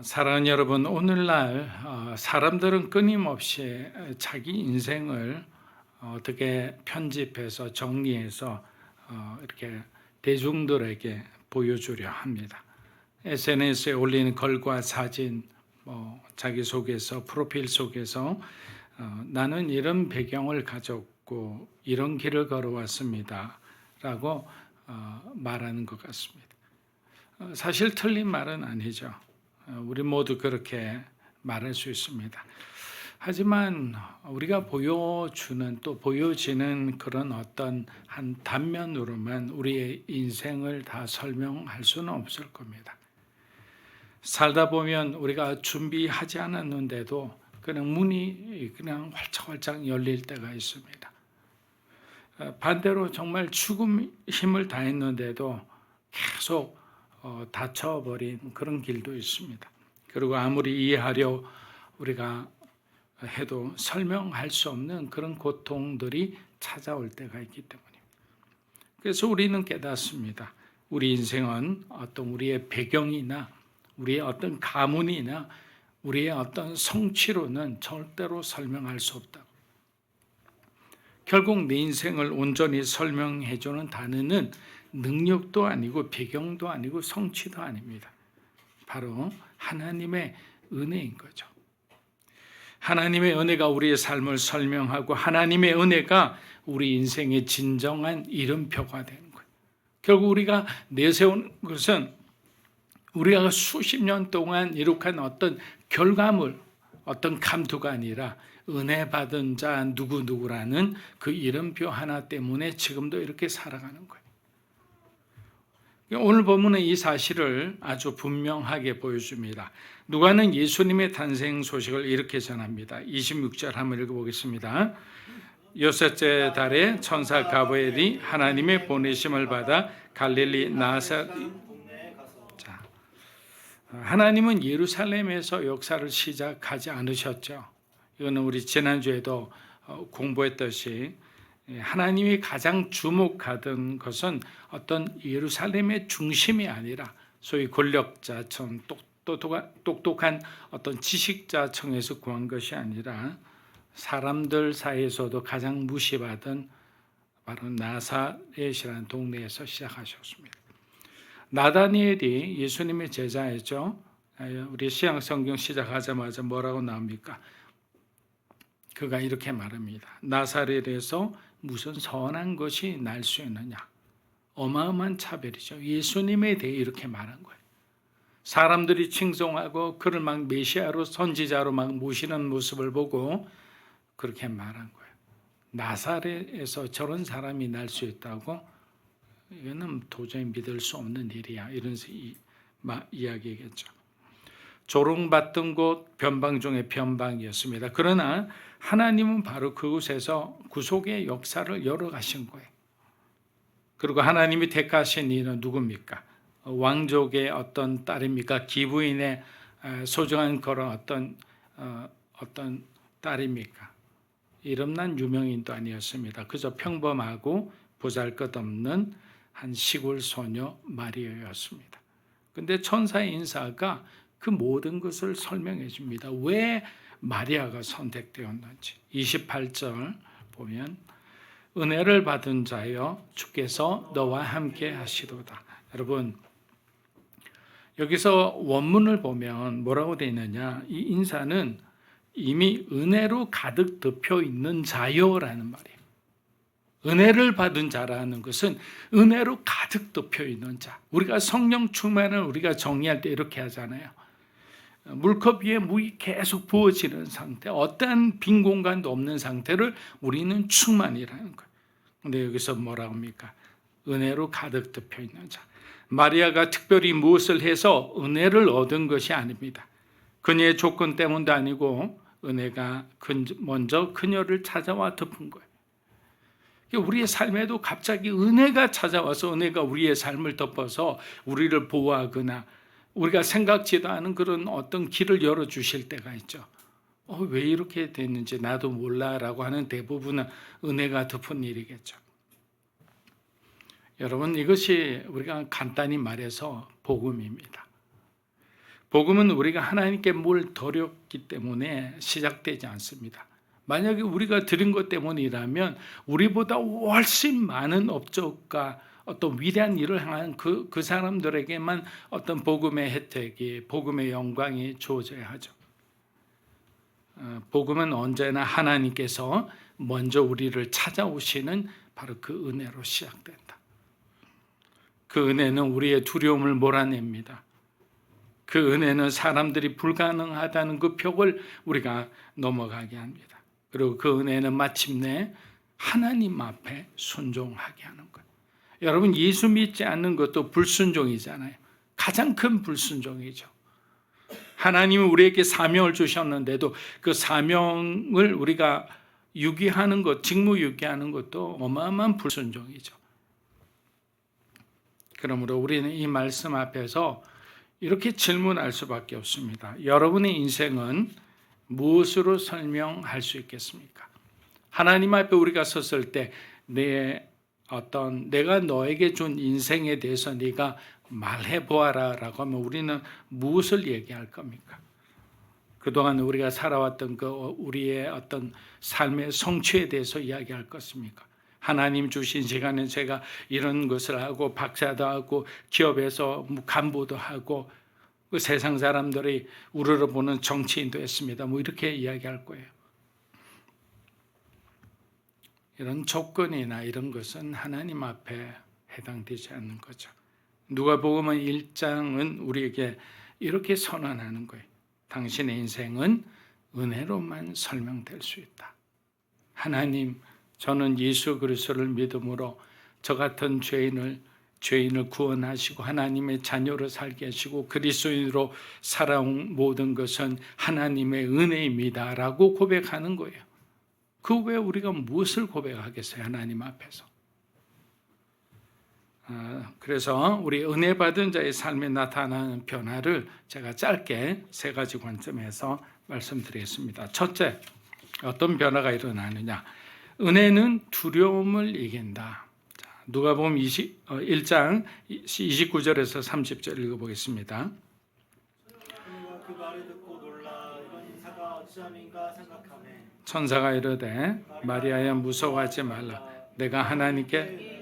사랑하는 여러분, 오늘날 사람들은 끊임없이 자기 인생을 어떻게 편집해서 정리해서 이렇게 대중들에게 보여주려 합니다. SNS에 올리는 글과 사진, 자기소개서, 프로필 속에서 나는 이런 배경을 가졌고 이런 길을 걸어왔습니다 라고 말하는 것 같습니다. 사실 틀린 말은 아니죠. 우리 모두 그렇게 말할 수 있습니다. 하지만 우리가 보여주는 또 보여지는 그런 어떤 한 단면으로만 우리의 인생을 다 설명할 수는 없을 겁니다. 살다 보면 우리가 준비하지 않았는데도 그냥 문이 그냥 활짝활짝 열릴 때가 있습니다. 반대로 정말 죽음 힘을 다했는데도 계속 닫혀버린 그런 길도 있습니다. 그리고 아무리 이해하려 우리가 해도 설명할 수 없는 그런 고통들이 찾아올 때가 있기 때문입니다. 그래서 우리는 깨닫습니다. 우리 인생은 어떤 우리의 배경이나 우리의 어떤 가문이나 우리의 어떤 성취로는 절대로 설명할 수 없다. 결국 내 인생을 온전히 설명해주는 단어는 능력도 아니고 배경도 아니고 성취도 아닙니다. 바로 하나님의 은혜인 거죠. 하나님의 은혜가 우리의 삶을 설명하고 하나님의 은혜가 우리 인생의 진정한 이름표가 되는 거예요. 결국 우리가 내세운 것은 우리가 수십 년 동안 이룩한 어떤 결과물, 어떤 감투가 아니라 은혜 받은 자 누구누구라는 그 이름표 하나 때문에 지금도 이렇게 살아가는 거예요. 오늘 본문은 이 사실을 아주 분명하게 보여줍니다. 누가는 예수님의 탄생 소식을 이렇게 전합니다. 26절 한번 읽어보겠습니다. 여섯째 달에 천사 가브리엘이 하나님의 보내심을 받아 갈릴리 하나님은 예루살렘에서 역사를 시작하지 않으셨죠. 이거는 우리 지난주에도 공부했듯이 하나님이 가장 주목하던 것은 어떤 예루살렘의 중심이 아니라 소위 권력자층, 똑똑한 어떤 지식자층에서 구한 것이 아니라 사람들 사이에서도 가장 무시받은 바로 나사렛이라는 동네에서 시작하셨습니다. 나다니엘이 예수님의 제자였죠. 우리 신약 성경 시작하자마자 뭐라고 나옵니까? 그가 이렇게 말합니다. 나사렛에서 무슨 선한 것이 날 수 있느냐? 어마어마한 차별이죠. 예수님에 대해 이렇게 말한 거예요. 사람들이 칭송하고 그를 막 메시아로 선지자로 막 모시는 모습을 보고 그렇게 말한 거예요. 나사렛에서 저런 사람이 날 수 있다고? 이거는 도저히 믿을 수 없는 일이야. 이런 이야기겠죠. 조롱받던 곳 변방 중에 변방이었습니다. 그러나 하나님은 바로 그곳에서 구속의 역사를 열어가신 거예요. 그리고 하나님이 택하신 이는 누굽니까? 왕족의 어떤 딸입니까? 기부인의 소중한 그런 어떤 딸입니까? 이름난 유명인도 아니었습니다. 그저 평범하고 보잘것없는 한 시골 소녀 마리아였습니다. 근데 천사의 인사가 그 모든 것을 설명해 줍니다. 왜 마리아가 선택되었는지. 28절 보면 은혜를 받은 자여 주께서 너와 함께 하시도다. 여러분 여기서 원문을 보면 뭐라고 되어 있느냐. 이 인사는 이미 은혜로 가득 덮여 있는 자여라는 말이에요. 은혜를 받은 자라는 것은 은혜로 가득 덮여 있는 자. 우리가 성령 충만을 우리가 정리할 때 이렇게 하잖아요. 물컵 위에 물이 계속 부어지는 상태, 어떠한 빈 공간도 없는 상태를 우리는 충만이라는 거예요. 근데 여기서 뭐라고 합니까? 은혜로 가득 덮여 있는 자. 마리아가 특별히 무엇을 해서 은혜를 얻은 것이 아닙니다. 그녀의 조건 때문도 아니고 은혜가 먼저 그녀를 찾아와 덮은 거예요. 우리의 삶에도 갑자기 은혜가 찾아와서 은혜가 우리의 삶을 덮어서 우리를 보호하거나 우리가 생각지도 않은 그런 어떤 길을 열어주실 때가 있죠. 왜 이렇게 됐는지 나도 몰라라고 하는 대부분은 은혜가 덮은 일이겠죠. 여러분 이것이 우리가 간단히 말해서 복음입니다. 복음은 우리가 하나님께 뭘 드렸기 때문에 시작되지 않습니다. 만약에 우리가 드린 것 때문이라면 우리보다 훨씬 많은 업적과 어떤 위대한 일을 향한 그 사람들에게만 어떤 복음의 혜택이, 복음의 영광이 주어져야 하죠. 복음은 언제나 하나님께서 먼저 우리를 찾아오시는 바로 그 은혜로 시작된다. 그 은혜는 우리의 두려움을 몰아냅니다. 그 은혜는 사람들이 불가능하다는 그 벽을 우리가 넘어가게 합니다. 그리고 그 은혜는 마침내 하나님 앞에 순종하게 하는 거예요. 여러분, 예수 믿지 않는 것도 불순종이잖아요. 가장 큰 불순종이죠. 하나님은 우리에게 사명을 주셨는데도 그 사명을 우리가 유기하는 것, 직무유기하는 것도 어마어마한 불순종이죠. 그러므로 우리는 이 말씀 앞에서 이렇게 질문할 수밖에 없습니다. 여러분의 인생은 무엇으로 설명할 수 있겠습니까? 하나님 앞에 우리가 섰을 때 내가 너에게 준 인생에 대해서 네가 말해 보아라라고 하면 우리는 무엇을 얘기할 겁니까? 그동안 우리가 살아왔던 우리의 어떤 삶의 성취에 대해서 이야기할 것입니까? 하나님 주신 시간에 제가 이런 것을 하고 박사도 하고 기업에서 간부도 하고 그 세상 사람들이 우러러보는 정치인도 했습니다. 이렇게 이야기할 거예요. 이런 조건이나 이런 것은 하나님 앞에 해당되지 않는 거죠. 누가복음 1장은 우리에게 이렇게 선언하는 거예요. 당신의 인생은 은혜로만 설명될 수 있다. 하나님, 저는 예수 그리스도를 믿음으로 저 같은 죄인을 구원하시고 하나님의 자녀로 살게 하시고 그리스도인으로 살아온 모든 것은 하나님의 은혜입니다 라고 고백하는 거예요. 그 외에 우리가 무엇을 고백하겠어요? 하나님 앞에서. 그래서 우리 은혜 받은 자의 삶에 나타나는 변화를 제가 짧게 세 가지 관점에서 말씀드리겠습니다. 첫째, 어떤 변화가 일어나느냐? 은혜는 두려움을 이긴다. 누가복음 1장 29절에서 30절 읽어보겠습니다. 그 말을 듣고 놀라 이런 인사가 어찌함인가 생각하매 천사가 이르되 마리아야 무서워하지 말라. 내가 하나님께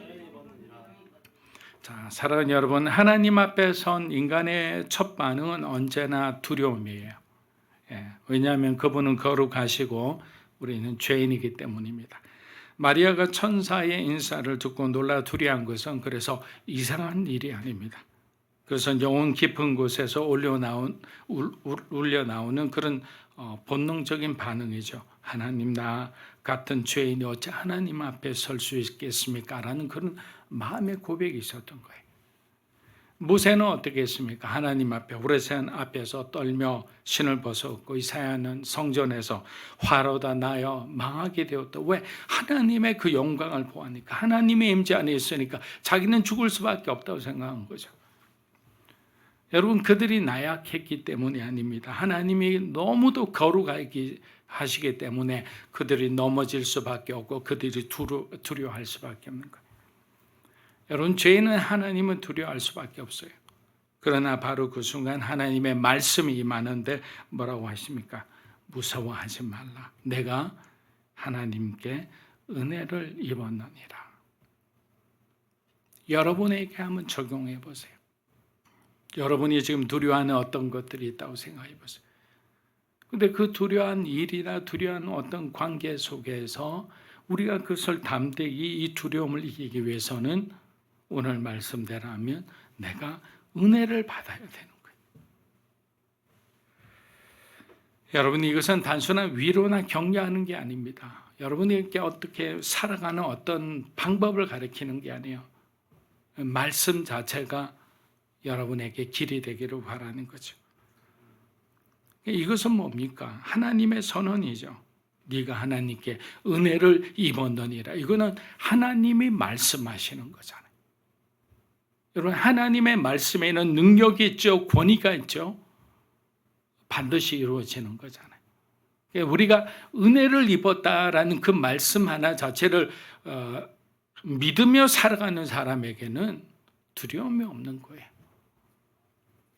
사랑하는 여러분, 하나님 앞에 선 인간의 첫 반응은 언제나 두려움이에요. 왜냐하면 그분은 거룩하시고 우리는 죄인이기 때문입니다. 마리아가 천사의 인사를 듣고 놀라 두려워한 것은 그래서 이상한 일이 아닙니다. 그래서 영혼 깊은 곳에서 울려 나오는 그런 본능적인 반응이죠. 하나님, 나 같은 죄인이 어찌 하나님 앞에 설 수 있겠습니까? 라는 그런 마음의 고백이 있었던 거예요. 모세는 어떻게 했습니까? 하나님 앞에 오레산 앞에서 떨며 신을 벗었고 이사야는 성전에서 화로다 나여 망하게 되었다. 왜? 하나님의 그 영광을 보아하니까, 하나님의 임재 안에 있으니까 자기는 죽을 수밖에 없다고 생각한 거죠. 여러분, 그들이 나약했기 때문이 아닙니다. 하나님이 너무도 거룩하게 하시기 때문에 그들이 넘어질 수밖에 없고 그들이 두려워할 수밖에 없는 거예요. 여러분, 죄인은 하나님은 두려워할 수밖에 없어요. 그러나 바로 그 순간 하나님의 말씀이 임하는데 뭐라고 하십니까? 무서워하지 말라. 내가 하나님께 은혜를 입었느니라. 여러분에게 한번 적용해 보세요. 여러분이 지금 두려워하는 어떤 것들이 있다고 생각해 보세요. 근데 그 두려워한 일이나 두려워한 어떤 관계 속에서 우리가 그것을 담대히 이 두려움을 이기기 위해서는 오늘 말씀대로라면 내가 은혜를 받아야 되는 거예요. 여러분, 이것은 단순한 위로나 격려하는 게 아닙니다. 여러분에게 어떻게 살아가는 어떤 방법을 가르치는 게 아니에요. 말씀 자체가 여러분에게 길이 되기를 바라는 거죠. 이것은 뭡니까? 하나님의 선언이죠. 네가 하나님께 은혜를 입었느니라. 이거는 하나님이 말씀하시는 거잖아요. 여러분, 하나님의 말씀에는 능력이 있죠. 권위가 있죠. 반드시 이루어지는 거잖아요. 우리가 은혜를 입었다라는 그 말씀 하나 자체를 믿으며 살아가는 사람에게는 두려움이 없는 거예요.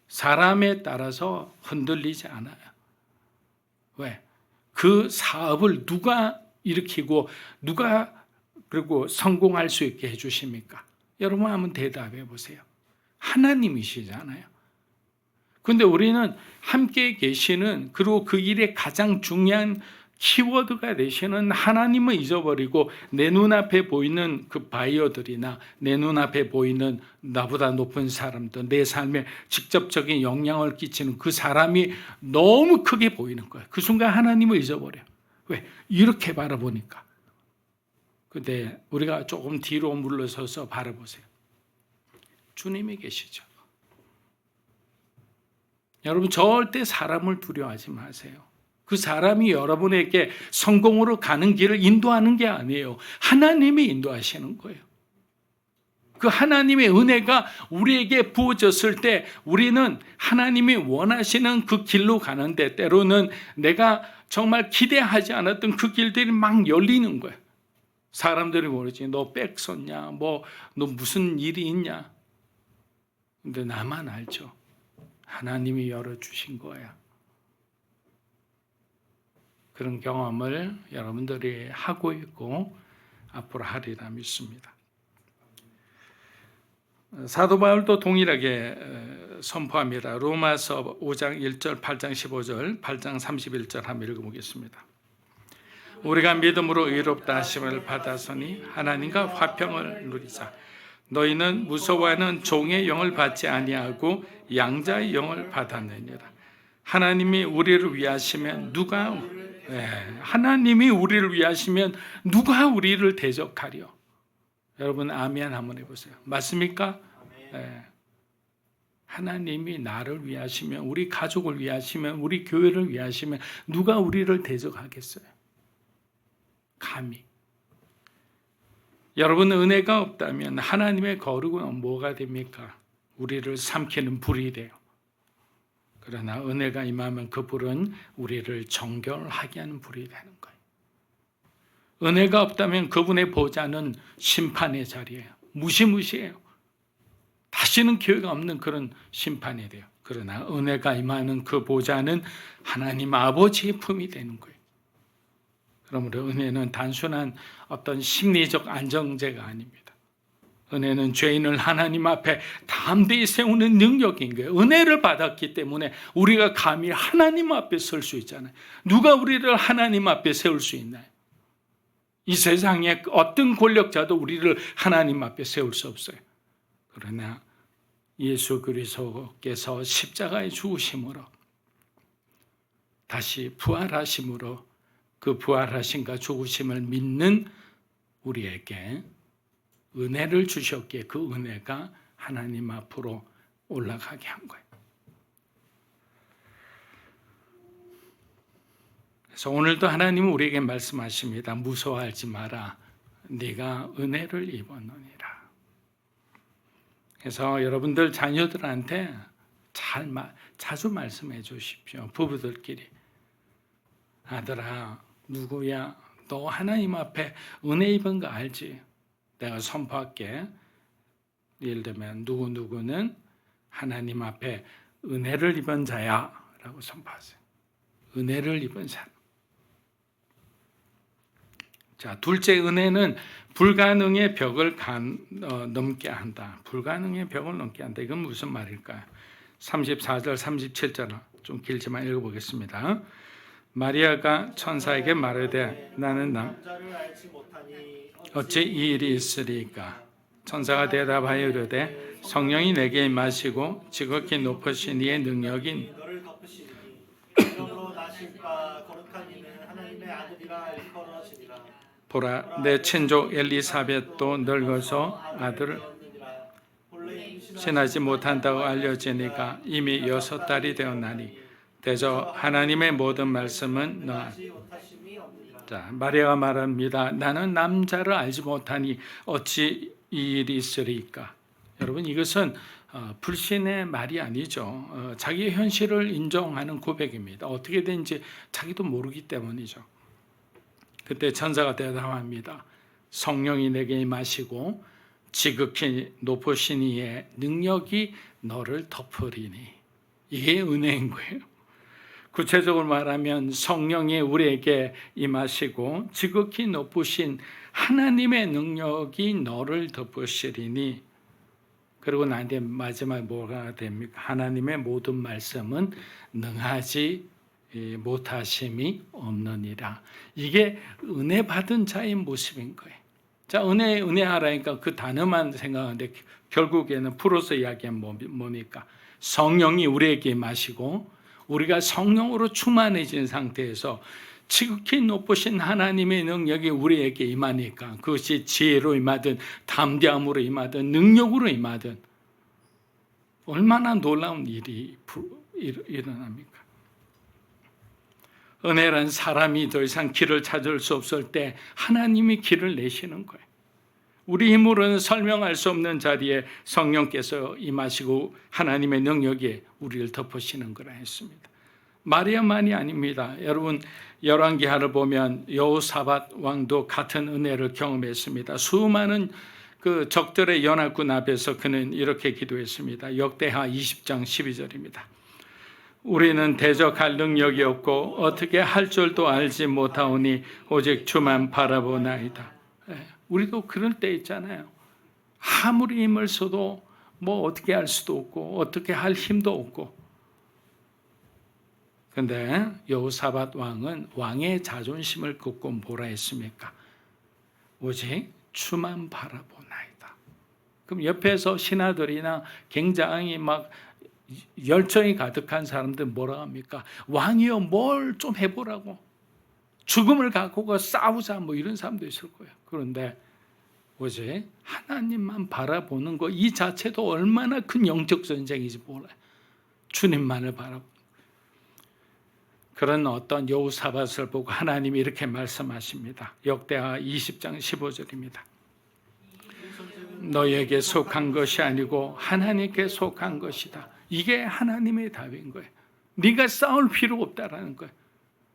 사람에 따라서 흔들리지 않아요. 왜? 그 사업을 누가 일으키고 누가 그리고 성공할 수 있게 해주십니까? 여러분 한번 대답해 보세요. 하나님이시잖아요. 근데 우리는 함께 계시는 그리고 그 일에 가장 중요한 키워드가 되시는 하나님을 잊어버리고 내 눈앞에 보이는 그 바이어들이나 내 눈앞에 보이는 나보다 높은 사람들, 내 삶에 직접적인 영향을 끼치는 그 사람이 너무 크게 보이는 거예요. 그 순간 하나님을 잊어버려요. 왜? 이렇게 바라보니까. 근데 우리가 조금 뒤로 물러서서 바라보세요. 주님이 계시죠. 여러분 절대 사람을 두려워하지 마세요. 그 사람이 여러분에게 성공으로 가는 길을 인도하는 게 아니에요. 하나님이 인도하시는 거예요. 그 하나님의 은혜가 우리에게 부어졌을 때 우리는 하나님이 원하시는 그 길로 가는데 때로는 내가 정말 기대하지 않았던 그 길들이 막 열리는 거예요. 사람들이 모르지. 너 백 썼냐? 너 무슨 일이 있냐? 근데 나만 알죠. 하나님이 열어주신 거야. 그런 경험을 여러분들이 하고 있고 앞으로 하리라 믿습니다. 사도 바울도 동일하게 선포합니다. 로마서 5장 1절, 8장 15절, 8장 31절 한번 읽어보겠습니다. 우리가 믿음으로 의롭다 하심을 받았으니 하나님과 화평을 누리자. 너희는 무서워하는 종의 영을 받지 아니하고 양자의 영을 받았느니라. 하나님이 우리를 위하시면 하나님이 우리를 위하시면 누가 우리를 대적하려? 여러분 아멘 한번 해보세요. 맞습니까? 하나님이 나를 위하시면, 우리 가족을 위하시면, 우리 교회를 위하시면 누가 우리를 대적하겠어요? 감히. 여러분 은혜가 없다면 하나님의 거룩은 뭐가 됩니까? 우리를 삼키는 불이 돼요. 그러나 은혜가 임하면 그 불은 우리를 정결하게 하는 불이 되는 거예요. 은혜가 없다면 그분의 보좌는 심판의 자리예요. 무시무시해요. 다시는 기회가 없는 그런 심판이 돼요. 그러나 은혜가 임하는 그 보좌는 하나님 아버지의 품이 되는 거예요. 그러므로 은혜는 단순한 어떤 심리적 안정제가 아닙니다. 은혜는 죄인을 하나님 앞에 담대히 세우는 능력인 거예요. 은혜를 받았기 때문에 우리가 감히 하나님 앞에 설 수 있잖아요. 누가 우리를 하나님 앞에 세울 수 있나요? 이 세상에 어떤 권력자도 우리를 하나님 앞에 세울 수 없어요. 그러나 예수 그리스도께서 십자가에 죽으심으로 다시 부활하심으로 그 부활하심과 죽으심을 믿는 우리에게 은혜를 주셨기에 그 은혜가 하나님 앞으로 올라가게 한 거예요. 그래서 오늘도 하나님은 우리에게 말씀하십니다. 무서워하지 마라. 네가 은혜를 입었느니라. 그래서 여러분들 자녀들한테 자주 말씀해 주십시오. 부부들끼리. 아들아, 누구야? 너 하나님 앞에 은혜 입은 거 알지? 내가 선포할게. 예를 들면 누구는 하나님 앞에 은혜를 입은 자야 라고 선포하세요. 은혜를 입은 사람. 자, 둘째 은혜는 불가능의 벽을 넘게 한다. 불가능의 벽을 넘게 한다. 이건 무슨 말일까요? 34절, 37절 좀 길지만 읽어보겠습니다. 마리아가 천사에게 말하되 나는 남자를 알지 못하니 어찌 이 일이 있으리까? 천사가 대답하여 이르되 성령이 내게 임하시고 지극히 높으신 이의 능력인 너를 덮으시니 이름으로 나실 바 거룩한 이는 하나님의 아들이라 일컬어지리라. 보라 내 친족 엘리사벳도 늙어서 아들을 신하지 못한다고 알려지니까 이미 6달이 되었나니 대저 하나님의 모든 말씀은 자, 마리아가 말합니다. 나는 남자를 알지 못하니 어찌 이 일이 있으리까? 여러분 이것은 불신의 말이 아니죠. 자기의 현실을 인정하는 고백입니다. 어떻게 된지 자기도 모르기 때문이죠. 그때 천사가 대답합니다. 성령이 내게 임하시고 지극히 높으신 이의 능력이 너를 덮으리니. 이게 은혜인 거예요. 구체적으로 말하면 성령이 우리에게 임하시고 지극히 높으신 하나님의 능력이 너를 덮으시리니, 그리고 나한테 마지막 뭐가 됩니까? 하나님의 모든 말씀은 능하지 못하심이 없느니라. 이게 은혜 받은 자의 모습인 거예요. 자, 은혜하라니까 그 단어만 생각하는데 결국에는 풀어서 이야기하면 뭡니까? 성령이 우리에게 임하시고 우리가 성령으로 충만해진 상태에서 지극히 높으신 하나님의 능력이 우리에게 임하니까, 그것이 지혜로 임하든 담대함으로 임하든 능력으로 임하든 얼마나 놀라운 일이 일어납니까? 은혜란 사람이 더 이상 길을 찾을 수 없을 때 하나님이 길을 내시는 거예요. 우리 힘으로는 설명할 수 없는 자리에 성령께서 임하시고 하나님의 능력이 우리를 덮으시는 거라 했습니다. 마리아만이 아닙니다. 여러분, 열왕기하를 보면 여호사밧 왕도 같은 은혜를 경험했습니다. 수많은 그 적들의 연합군 앞에서 그는 이렇게 기도했습니다. 역대하 20장 12절입니다. 우리는 대적할 능력이 없고 어떻게 할 줄도 알지 못하오니 오직 주만 바라보나이다. 우리도 그럴 때 있잖아요. 아무리 힘을 써도 뭐 어떻게 할 수도 없고 어떻게 할 힘도 없고. 그런데 여호사밧 왕은 왕의 자존심을 긋고 뭐라 했습니까? 오직 주만 바라보나이다. 그럼 옆에서 신하들이나 굉장히 막 열정이 가득한 사람들 뭐라 합니까? 왕이여 뭘 좀 해보라고. 죽음을 갖고 싸우자 뭐 이런 사람도 있을 거예요. 그런데 오직 하나님만 바라보는 거 이 자체도 얼마나 큰 영적 전쟁인지 몰라요. 주님만을 바라보는. 그런 어떤 여호사밧을 보고 하나님이 이렇게 말씀하십니다. 역대하 20장 15절입니다. 너에게 속한 것이 아니고 하나님께 속한 것이다. 이게 하나님의 답인 거예요. 네가 싸울 필요 없다라는 거예요.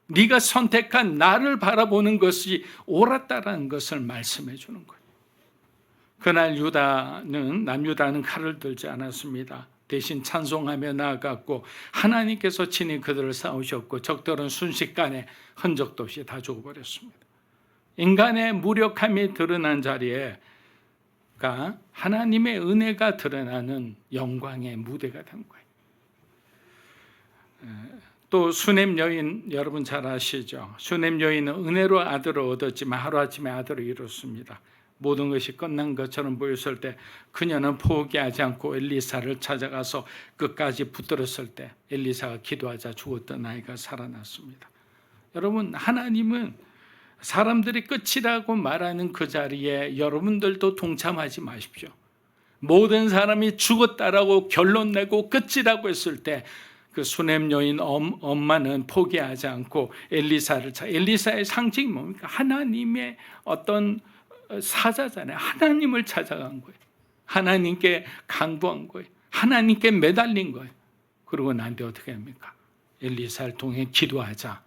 네가 선택한 나를 바라보는 것이 옳았다라는 것을 말씀해 주는 거예요. 그날 남유다는 칼을 들지 않았습니다. 대신 찬송하며 나아갔고 하나님께서 친히 그들을 싸우셨고 적들은 순식간에 흔적도 없이 다 죽어버렸습니다. 인간의 무력함이 드러난 자리에 하나님의 은혜가 드러나는 영광의 무대가 된 거예요. 또 수넴 여인 여러분 잘 아시죠? 수넴 여인은 은혜로 아들을 얻었지만 하루아침에 아들을 잃었습니다. 모든 것이 끝난 것처럼 보였을 때 그녀는 포기하지 않고 엘리사를 찾아가서 끝까지 붙들었을 때 엘리사가 기도하자 죽었던 아이가 살아났습니다. 여러분, 하나님은 사람들이 끝이라고 말하는 그 자리에 여러분들도 동참하지 마십시오. 모든 사람이 죽었다라고 결론 내고 끝이라고 했을 때 그 수넴 여인 엄마는 포기하지 않고 엘리사의 상징이 뭡니까? 하나님의 어떤 사자잖아요. 하나님을 찾아간 거예요. 하나님께 간구한 거예요. 하나님께 매달린 거예요. 그리고 나한테 어떻게 합니까? 엘리사를 통해 기도하자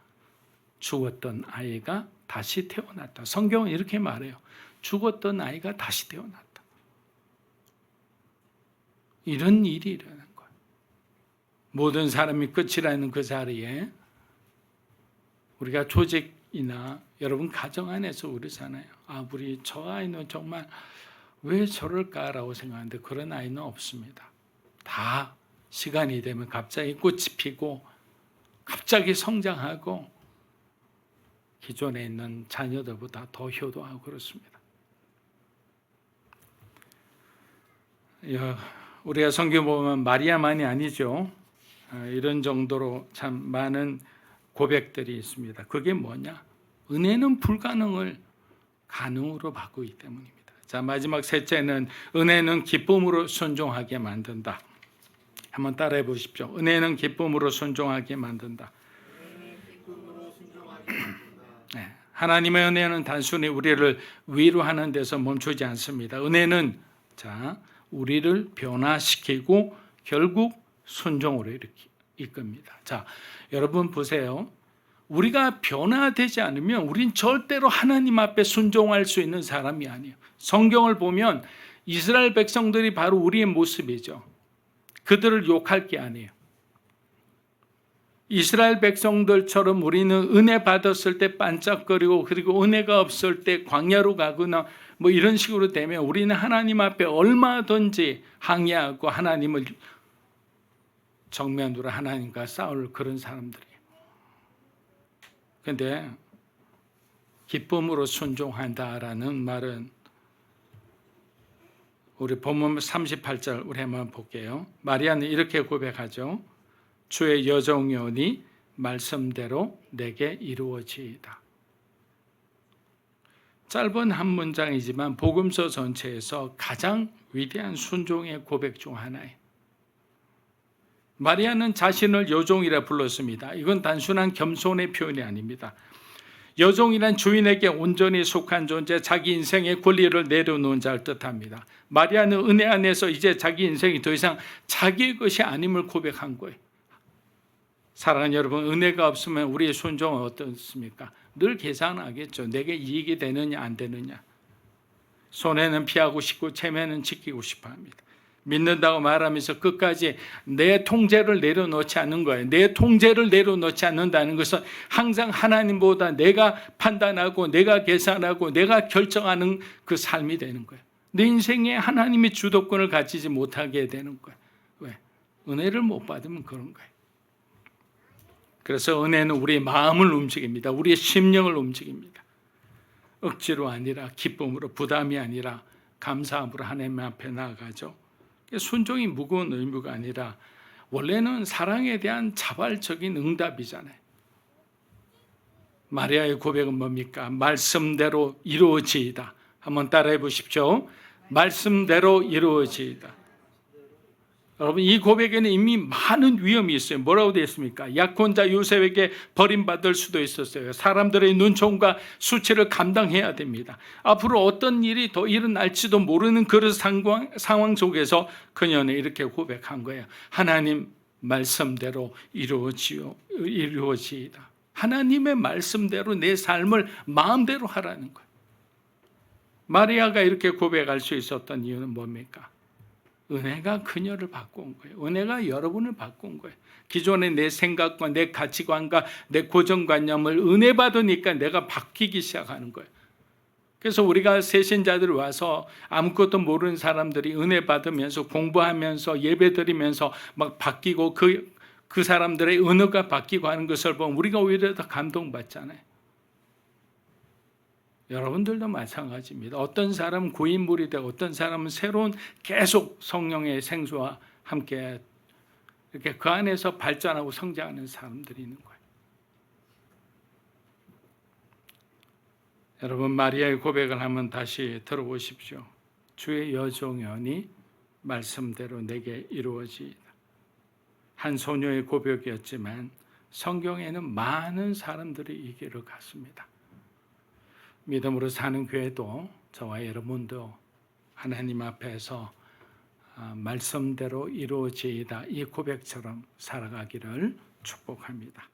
죽었던 아이가 다시 태어났다. 성경은 이렇게 말해요. 죽었던 아이가 다시 태어났다. 이런 일이 일어난 거예요. 모든 사람이 끝이라는 그 자리에 우리가 조직이나 여러분 가정 안에서 우리 사나요? 우리 저 아이는 정말 왜 저럴까라고 생각하는데 그런 아이는 없습니다. 다 시간이 되면 갑자기 꽃이 피고 갑자기 성장하고 기존에 있는 자녀들보다 더 효도하고 그렇습니다. 우리가 성경 보면 마리아만이 아니죠. 이런 정도로 참 많은 고백들이 있습니다. 그게 뭐냐? 은혜는 불가능을 가능으로 바꾸기 때문입니다. 자, 마지막 셋째는 은혜는 기쁨으로 순종하게 만든다. 한번 따라해 보십시오. 은혜는 기쁨으로 순종하게 만든다. 네, 하나님의 은혜는 단순히 우리를 위로하는 데서 멈추지 않습니다. 은혜는 우리를 변화시키고 결국 순종으로 이렇게 이끕니다. 자, 여러분 보세요. 우리가 변화되지 않으면 우린 절대로 하나님 앞에 순종할 수 있는 사람이 아니에요. 성경을 보면 이스라엘 백성들이 바로 우리의 모습이죠. 그들을 욕할 게 아니에요. 이스라엘 백성들처럼 우리는 은혜 받았을 때 반짝거리고 그리고 은혜가 없을 때 광야로 가거나 뭐 이런 식으로 되면 우리는 하나님 앞에 얼마든지 항의하고 하나님을 정면으로 하나님과 싸울 그런 사람들이에요. 그런데 기쁨으로 순종한다라는 말은 우리 본문 38절 우리 한번 볼게요. 마리아는 이렇게 고백하죠. 주의 여종이오니 말씀대로 내게 이루어지이다. 짧은 한 문장이지만 복음서 전체에서 가장 위대한 순종의 고백 중 하나예요. 마리아는 자신을 여종이라 불렀습니다. 이건 단순한 겸손의 표현이 아닙니다. 여종이란 주인에게 온전히 속한 존재, 자기 인생의 권리를 내려놓은 자를 뜻합니다. 마리아는 은혜 안에서 이제 자기 인생이 더 이상 자기의 것이 아님을 고백한 거예요. 사랑하는 여러분, 은혜가 없으면 우리의 순종은 어떻습니까? 늘 계산하겠죠. 내게 이익이 되느냐 안 되느냐. 손해는 피하고 싶고 체면은 지키고 싶어 합니다. 믿는다고 말하면서 끝까지 내 통제를 내려놓지 않는 거예요. 내 통제를 내려놓지 않는다는 것은 항상 하나님보다 내가 판단하고 내가 계산하고 내가 결정하는 그 삶이 되는 거예요. 내 인생에 하나님의 주도권을 가지지 못하게 되는 거예요. 왜? 은혜를 못 받으면 그런 거예요. 그래서 은혜는 우리의 마음을 움직입니다. 우리의 심령을 움직입니다. 억지로 아니라 기쁨으로, 부담이 아니라 감사함으로 하나님 앞에 나아가죠. 순종이 무거운 의무가 아니라 원래는 사랑에 대한 자발적인 응답이잖아요. 마리아의 고백은 뭡니까? 말씀대로 이루어지이다. 한번 따라해 보십시오. 말씀대로 이루어지이다. 여러분, 이 고백에는 이미 많은 위험이 있어요. 뭐라고 되어 있습니까? 약혼자 요셉에게 버림받을 수도 있었어요. 사람들의 눈총과 수치를 감당해야 됩니다. 앞으로 어떤 일이 더 일어날지도 모르는 그런 상황 속에서 그녀는 이렇게 고백한 거예요. 하나님 말씀대로 이루어지이다. 하나님의 말씀대로 내 삶을 마음대로 하라는 거예요. 마리아가 이렇게 고백할 수 있었던 이유는 뭡니까? 은혜가 그녀를 바꾼 거예요. 은혜가 여러분을 바꾼 거예요. 기존의 내 생각과 내 가치관과 내 고정관념을 은혜 받으니까 내가 바뀌기 시작하는 거예요. 그래서 우리가 새신자들 와서 아무것도 모르는 사람들이 은혜 받으면서 공부하면서 예배드리면서 막 바뀌고 그 사람들의 언어가 바뀌고 하는 것을 보면 우리가 오히려 더 감동받잖아요. 여러분들도 마찬가지입니다. 어떤 사람은 구인물이 되고 어떤 사람은 새로운 계속 성령의 생수와 함께 이렇게 그 안에서 발전하고 성장하는 사람들이 있는 거예요. 여러분, 마리아의 고백을 한번 다시 들어보십시오. 주의 여종이오니 말씀대로 내게 이루어지이다. 한 소녀의 고백이었지만 성경에는 많은 사람들이 이 길을 갔습니다. 믿음으로 사는 교회도 저와 여러분도 하나님 앞에서 말씀대로 이루어지이다 이 고백처럼 살아가기를 축복합니다.